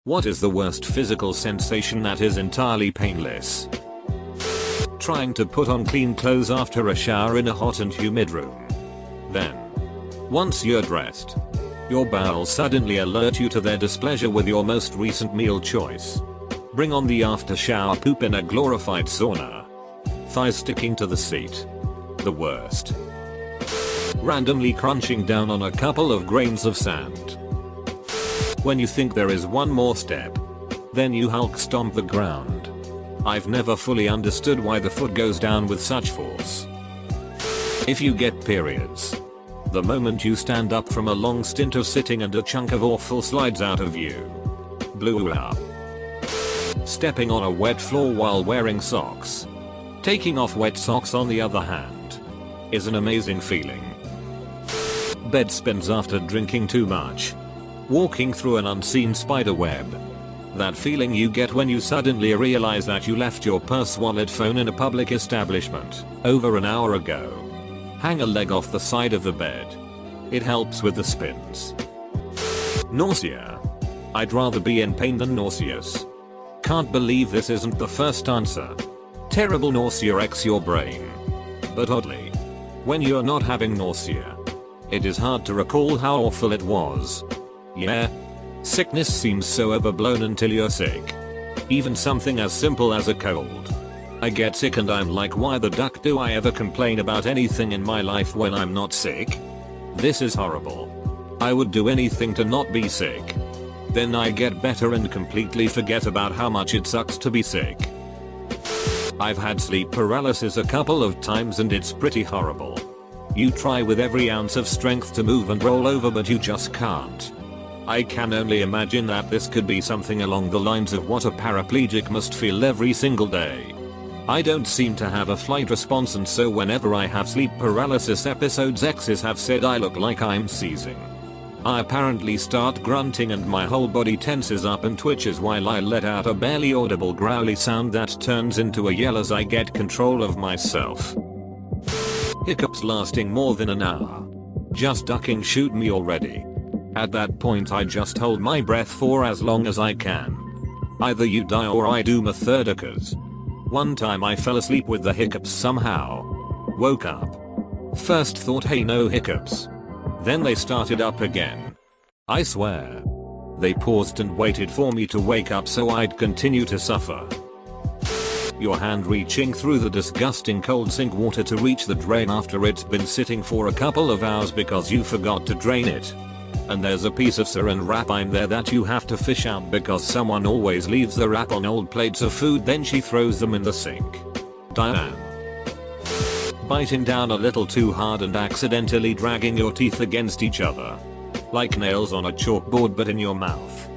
What is the worst physical sensation that is entirely painless? Trying to put on clean clothes after a shower in a hot and humid room. Then, once you're dressed, your bowels suddenly alert you to their displeasure with your most recent meal choice. Bring on the after shower poop in a glorified sauna. Thighs sticking to the seat. The worst. Randomly crunching down on a couple of grains of sand. When you think there is one more step, then you Hulk stomp the ground. I've never fully understood why the foot goes down with such force. If you get periods, the moment you stand up from a long stint of sitting and a chunk of awful slides out of you. Blew up. Stepping on a wet floor while wearing socks. Taking off wet socks on the other hand is an amazing feeling. Bed spins after drinking too much. Walking through an unseen spider web. That feeling you get when you suddenly realize that you left your purse, wallet, phone in a public establishment over an hour ago. Hang a leg off the side of the bed. It helps with the spins. Nausea. I'd rather be in pain than nauseous. Can't believe this isn't the first answer. Terrible nausea wrecks your brain. But oddly, when you're not having nausea, it is hard to recall how awful it was. Yeah. Sickness seems so overblown until you're sick. Even something as simple as a cold. I get sick and I'm like, why the duck do I ever complain about anything in my life when I'm not sick? This is horrible. I would do anything to not be sick. Then I get better and completely forget about how much it sucks to be sick. I've had sleep paralysis a couple of times and it's pretty horrible. You try with every ounce of strength to move and roll over, but you just can't. I can only imagine that this could be something along the lines of what a paraplegic must feel every single day. I don't seem to have a flight response, and so whenever I have sleep paralysis episodes, exes have said I look like I'm seizing. I apparently start grunting and my whole body tenses up and twitches while I let out a barely audible growly sound that turns into a yell as I get control of myself. Hiccups lasting more than an hour. Just ducking shoot me already. At that point I just hold my breath for as long as I can. Either you die or I do my thirdicas. One time I fell asleep with the hiccups somehow. Woke up. First thought, hey, no hiccups. Then they started up again. I swear. They paused and waited for me to wake up so I'd continue to suffer. Your hand reaching through the disgusting cold sink water to reach the drain after it's been sitting for a couple of hours because you forgot to drain it. And there's a piece of saran wrap in there that you have to fish out because someone always leaves the wrap on old plates of food, then she throws them in the sink. Diane. Biting down a little too hard and accidentally dragging your teeth against each other. Like nails on a chalkboard but in your mouth.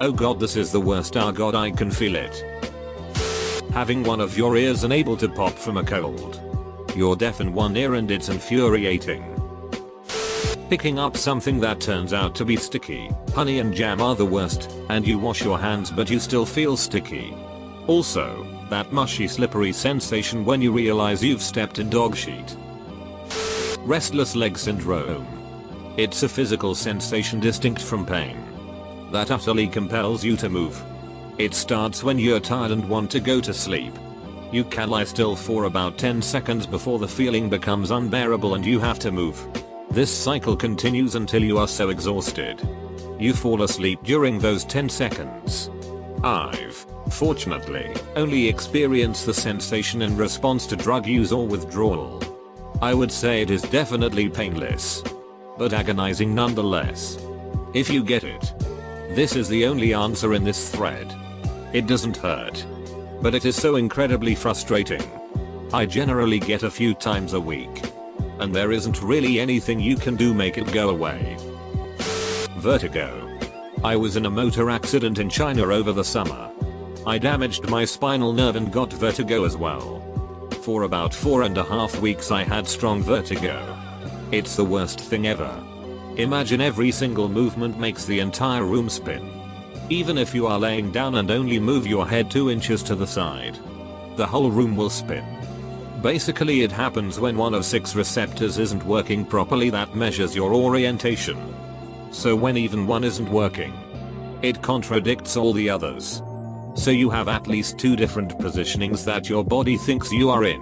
Oh god, this is the worst. Oh god, I can feel it. Having one of your ears unable to pop from a cold. You're deaf in one ear and it's infuriating. Picking up something that turns out to be sticky. Honey and jam are the worst, and you wash your hands but you still feel sticky. Also, that mushy slippery sensation when you realize you've stepped in dog shit. Restless Leg Syndrome. It's a physical sensation distinct from pain that utterly compels you to move. It starts when you're tired and want to go to sleep. You can lie still for about 10 seconds before the feeling becomes unbearable and you have to move. This cycle continues until you are so exhausted you fall asleep during those 10 seconds. I've, fortunately, only experienced the sensation in response to drug use or withdrawal. I would say it is definitely painless, but agonizing nonetheless. If you get it, this is the only answer in this thread. It doesn't hurt, but it is so incredibly frustrating. I generally get a few times a week. And there isn't really anything you can do make it go away. Vertigo. I was in a motor accident in China over the summer. I damaged my spinal nerve and got vertigo as well. For about 4.5 weeks I had strong vertigo. It's the worst thing ever. Imagine every single movement makes the entire room spin. Even if you are laying down and only move your head 2 inches to the side, the whole room will spin. Basically it happens when one of 6 receptors isn't working properly that measures your orientation. So when even one isn't working, It contradicts all the others. So you have at least 2 different positionings that your body thinks you are in.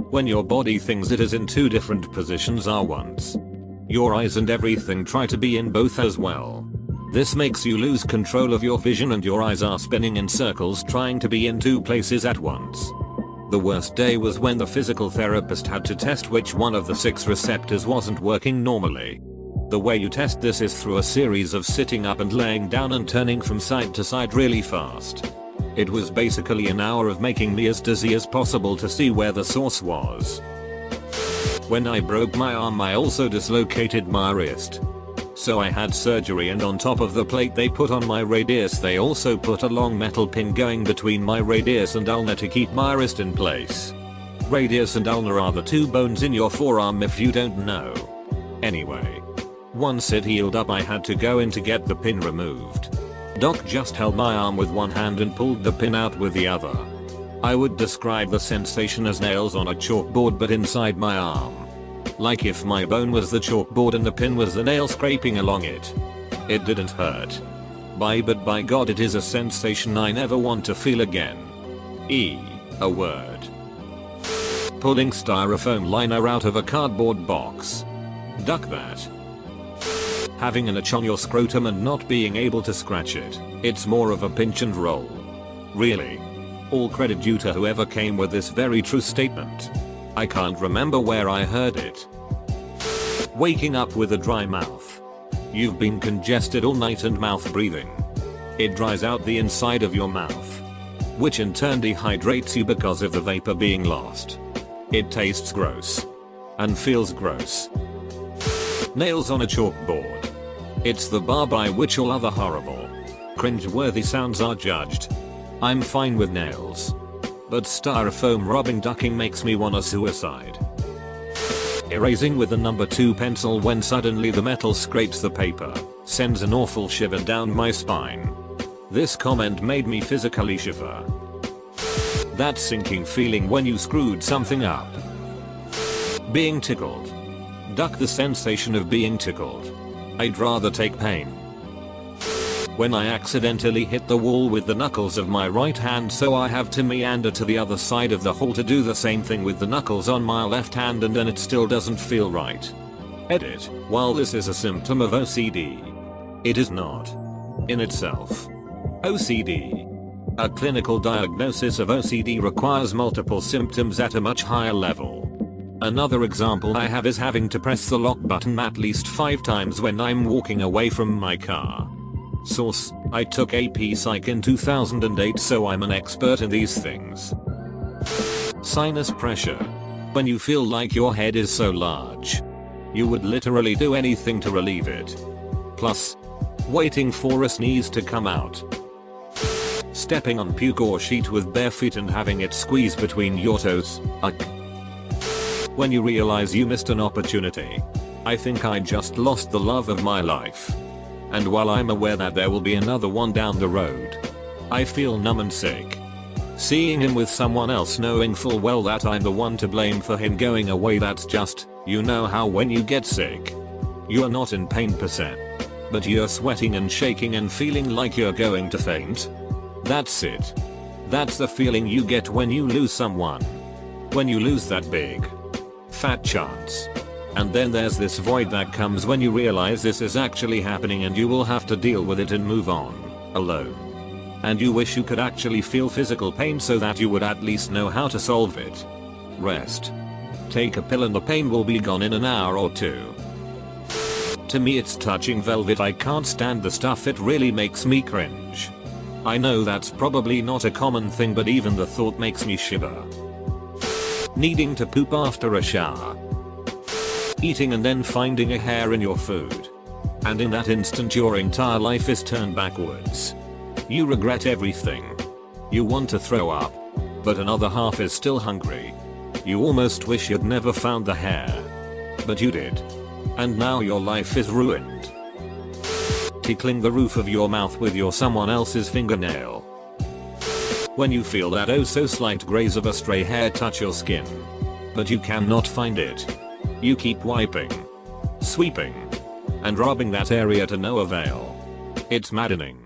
When your body thinks it is in 2 different positions at once, your eyes and everything try to be in both as well. This makes you lose control of your vision and your eyes are spinning in circles trying to be in 2 places at once. The worst day was when the physical therapist had to test which one of the 6 receptors wasn't working normally. The way you test this is through a series of sitting up and laying down and turning from side to side really fast. It was basically an hour of making me as dizzy as possible to see where the source was. When I broke my arm, I also dislocated my wrist. So I had surgery, and on top of the plate they put on my radius they also put a long metal pin going between my radius and ulna to keep my wrist in place. Radius and ulna are the 2 bones in your forearm if you don't know. Anyway, once it healed up I had to go in to get the pin removed. Doc just held my arm with one hand and pulled the pin out with the other. I would describe the sensation as nails on a chalkboard but inside my arm. Like if my bone was the chalkboard and the pin was the nail scraping along it. It didn't hurt. But by God, it is a sensation I never want to feel again. A word. Pulling styrofoam liner out of a cardboard box. Duck that. Having an itch on your scrotum and not being able to scratch it. It's more of a pinch and roll. Really. All credit due to whoever came with this very true statement. I can't remember where I heard it. Waking up with a dry mouth. You've been congested all night and mouth breathing. It dries out the inside of your mouth, which in turn dehydrates you because of the vapor being lost. It tastes gross. And feels gross. Nails on a chalkboard. It's the bar by which all other horrible, cringe-worthy sounds are judged. I'm fine with nails. But styrofoam rubbing ducking makes me wanna suicide. Erasing with the number 2 pencil when suddenly the metal scrapes the paper, sends an awful shiver down my spine. This comment made me physically shiver. That sinking feeling when you screwed something up. Being tickled. Duck the sensation of being tickled. I'd rather take pain. When I accidentally hit the wall with the knuckles of my right hand, so I have to meander to the other side of the hall to do the same thing with the knuckles on my left hand, and then it still doesn't feel right. Edit. While this is a symptom of OCD, it is not in itself OCD. A clinical diagnosis of OCD requires multiple symptoms at a much higher level. Another example I have is having to press the lock button at least 5 times when I'm walking away from my car. Source: I took AP Psych in 2008, so I'm an expert in these things. Sinus pressure. When you feel like your head is so large, you would literally do anything to relieve it. Plus, waiting for a sneeze to come out. Stepping on puke or sheet with bare feet and having it squeeze between your toes. When you realize you missed an opportunity. I think I just lost the love of my life. And while I'm aware that there will be another one down the road, I feel numb and sick. Seeing him with someone else, knowing full well that I'm the one to blame for him going away, that's just, you know how when you get sick, you are not in pain per se, but you're sweating and shaking and feeling like you're going to faint? That's it. That's the feeling you get when you lose someone. When you lose that big, fat chance. And then there's this void that comes when you realize this is actually happening and you will have to deal with it and move on, alone. And you wish you could actually feel physical pain so that you would at least know how to solve it. Rest. Take a pill and the pain will be gone in an hour or 2. To me it's touching velvet. I can't stand the stuff, it really makes me cringe. I know that's probably not a common thing, but even the thought makes me shiver. Needing to poop after a shower. Eating and then finding a hair in your food. And in that instant your entire life is turned backwards. You regret everything. You want to throw up. But another half is still hungry. You almost wish you'd never found the hair. But you did. And now your life is ruined. Tickling the roof of your mouth with your someone else's fingernail. When you feel that oh so slight graze of a stray hair touch your skin. But you cannot find it. You keep wiping, sweeping, and rubbing that area to no avail. It's maddening.